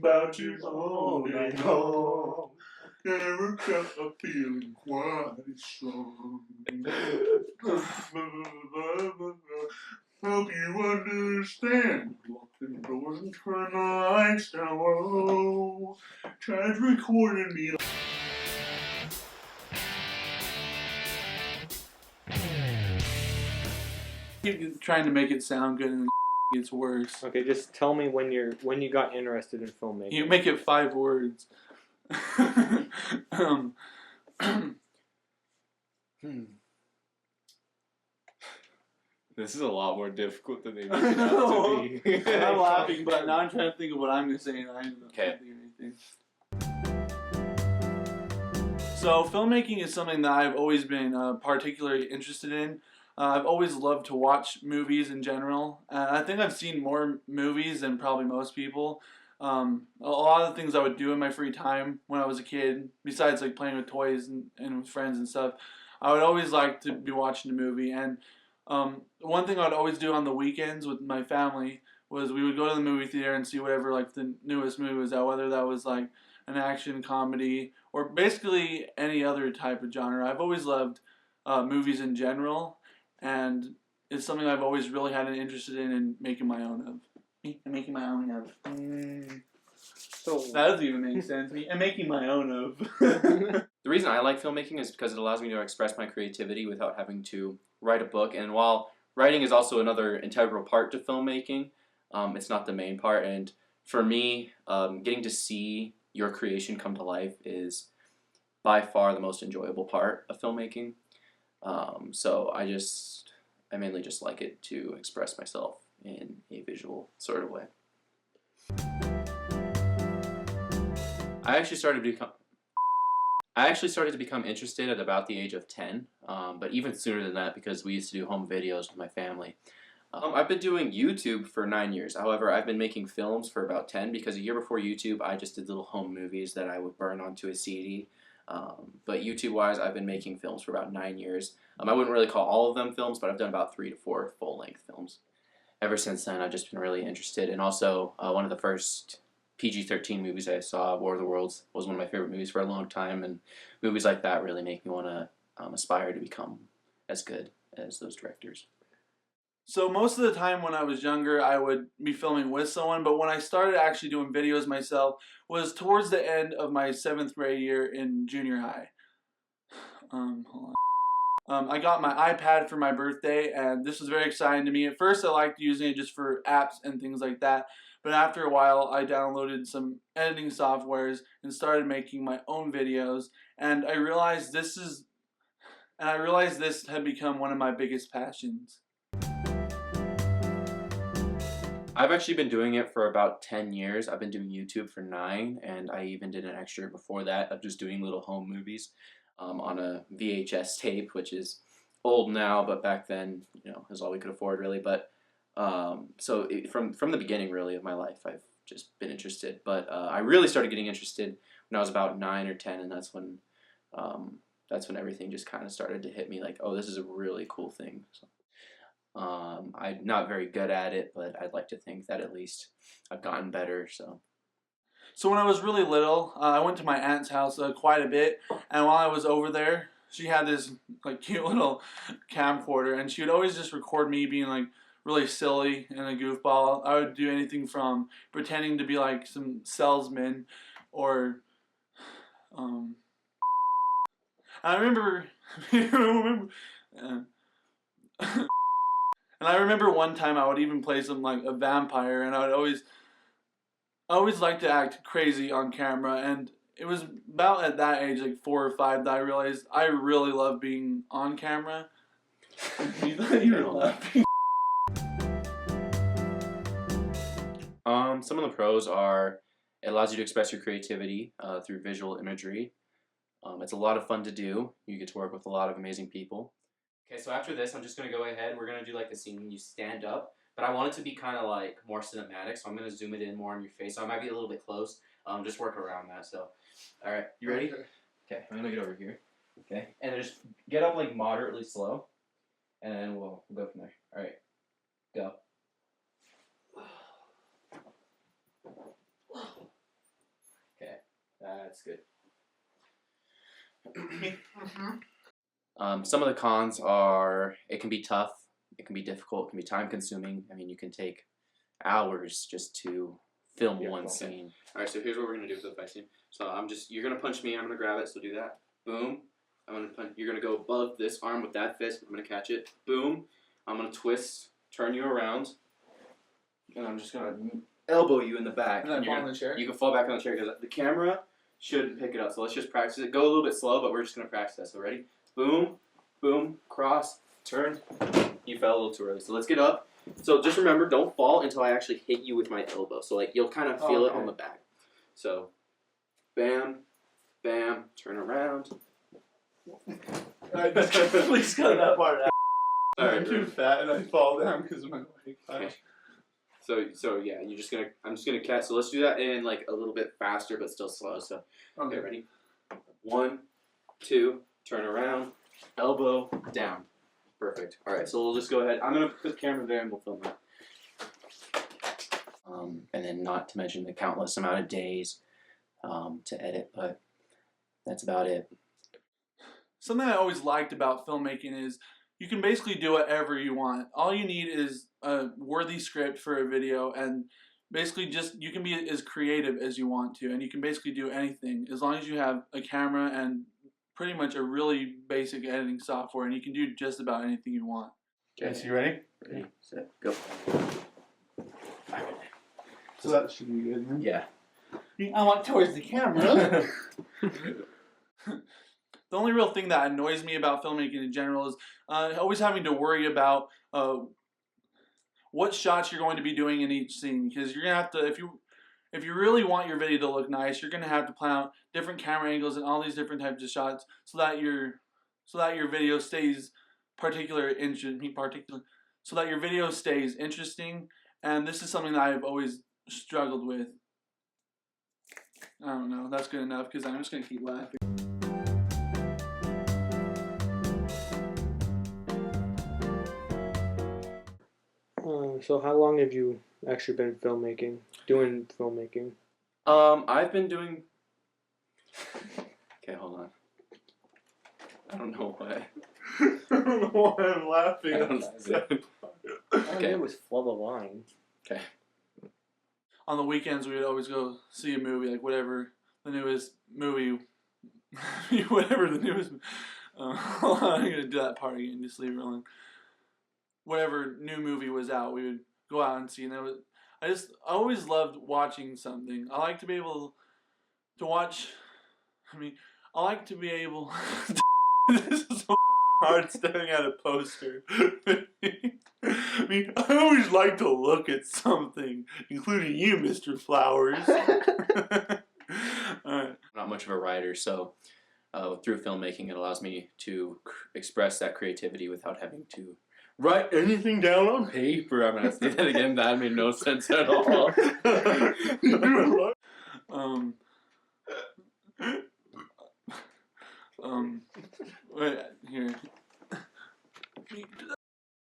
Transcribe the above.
about you all day long. Never felt a feeling quite strong. Hope you understand. Lock the doors and turn the lights down low. Tried recording me. Keep trying to make it sound good and it gets worse. Okay, just tell me when you got interested in filmmaking. You make it 5 words. This is a lot more difficult than they make it out to be. I'm laughing, but now I'm trying to think of what I'm going to say, and I can't think of anything. So, filmmaking is something that I've always been particularly interested in. I've always loved to watch movies in general. I think I've seen more movies than probably most people. A lot of the things I would do in my free time when I was a kid, besides like playing with toys and with friends and stuff, I would always like to be watching a movie. And one thing I would always do on the weekends with my family was we would go to the movie theater and see whatever like the newest movie was out, whether that was like an action comedy or basically any other type of genre. I've always loved movies in general, and it's something I've always really had an interest in making my own of. Making my own of. So that doesn't even make sense. And making my own of. The reason I like filmmaking is because it allows me to express my creativity without having to write a book. And while writing is also another integral part to filmmaking, it's not the main part. And for me, getting to see your creation come to life is by far the most enjoyable part of filmmaking. So I mainly just like it to express myself in a visual sort of way. I actually started to become interested at about the age of 10, but even sooner than that because we used to do home videos with my family. I've been doing YouTube for 9 years. However, I've been making films for about 10 because a year before YouTube, I just did little home movies that I would burn onto a CD. But YouTube-wise, I've been making films for about 9 years. I wouldn't really call all of them films, but I've done about 3 to 4 full-length films. Ever since then, I've just been really interested. And also, one of the first PG-13 movies I saw, War of the Worlds, was one of my favorite movies for a long time. And movies like that really make me want to aspire to become as good as those directors. So most of the time when I was younger, I would be filming with someone, but when I started actually doing videos myself was towards the end of my 7th grade year in junior high. Hold on. I got my iPad for my birthday, and this was very exciting to me. At first, I liked using it just for apps and things like that, but after a while, I downloaded some editing softwares and started making my own videos, and I realized this had become one of my biggest passions. I've actually been doing it for about 10 years. I've been doing YouTube for 9, and I even did an extra before that of just doing little home movies on a VHS tape, which is old now, but back then, is all we could afford really. But from the beginning really of my life, I've just been interested. But I really started getting interested when I was about 9 or 10, and that's when everything just kind of started to hit me like, oh, this is a really cool thing. So, I'm not very good at it, but I'd like to think that at least I've gotten better. So when I was really little, I went to my aunt's house quite a bit, and while I was over there, she had this like cute little camcorder, and she would always just record me being like really silly and a goofball. I would do anything from pretending to be like some salesman, or I remember, and I remember one time I would even play some like a vampire, and I always like to act crazy on camera, and it was about at that age, like 4 or 5, that I realized I really love being on camera. You're laughing. Some of the pros are it allows you to express your creativity through visual imagery. It's a lot of fun to do. You get to work with a lot of amazing people. Okay, so after this, I'm just going to go ahead. We're going to do like the scene when you stand up. But I want it to be kind of like more cinematic, so I'm going to zoom it in more on your face. So I might be a little bit close. Just work around that. So, all right, you ready? Okay, I'm going to get over here. Okay, and then just get up like moderately slow, and then we'll go from there. All right, go. That's good. Some of the cons are it can be tough, it can be difficult, it can be time consuming. I mean, you can take hours just to film one scene. All right, so here's what we're gonna do for the fight scene. So you're gonna punch me. I'm gonna grab it. So do that. Boom. I'm gonna punch. You're gonna go above this arm with that fist. I'm gonna catch it. Boom. I'm gonna twist, turn you around, and I'm just gonna elbow you in the back. And I fall on the chair? You can fall back on the chair because the camera should pick it up. So let's just practice it. Go a little bit slow, but we're just gonna practice that. So ready? Boom, boom, cross, turn. You fell a little too early. So let's get up. So just remember, don't fall until I actually hit you with my elbow. So like you'll kind of feel it on the back. So, bam, bam, turn around. Please cut that part out. Alright, I'm too fat and I fall down because of my weight. Okay. So yeah, I'm just gonna catch. So let's do that in like a little bit faster, but still slow. So okay, ready? 1, 2, turn around, elbow down. Perfect. All right, so we'll just go ahead. I'm gonna put the camera there and we'll film that. And then not to mention the countless amount of days to edit, but that's about it. Something I always liked about filmmaking is you can basically do whatever you want. All you need is a worthy script for a video, and basically just you can be as creative as you want to, and you can basically do anything as long as you have a camera and pretty much a really basic editing software, and you can do just about anything you want. Okay, so you ready? Ready, set, go. So that should be good. Huh? Yeah. I want towards the camera. The only real thing that annoys me about filmmaking in general is always having to worry about what shots you're going to be doing in each scene, because you're gonna have to, if you really want your video to look nice, you're gonna have to plan out different camera angles and all these different types of shots so that your video stays so that your video stays interesting. And this is something that I've always struggled with. I don't know. That's good enough because I'm just gonna keep laughing. So how long have you actually been doing filmmaking? I've been doing. Okay, hold on. I don't know why. I don't know why I'm laughing. I don't know. Okay, it was Flood the Line. Okay. On the weekends, we would always go see a movie, like whatever the newest movie, whatever the newest. I'm gonna do that part again. Just leave it alone. Whatever new movie was out, we would go out and see, and I always loved watching something. I like to be able to watch. I like to be able. This is so hard staring at a poster. I always like to look at something, including you, Mr. Flowers. Alright. I'm not much of a writer, so through filmmaking, it allows me to express that creativity without having to write anything down on paper. I'm gonna say that again. That made no sense at all.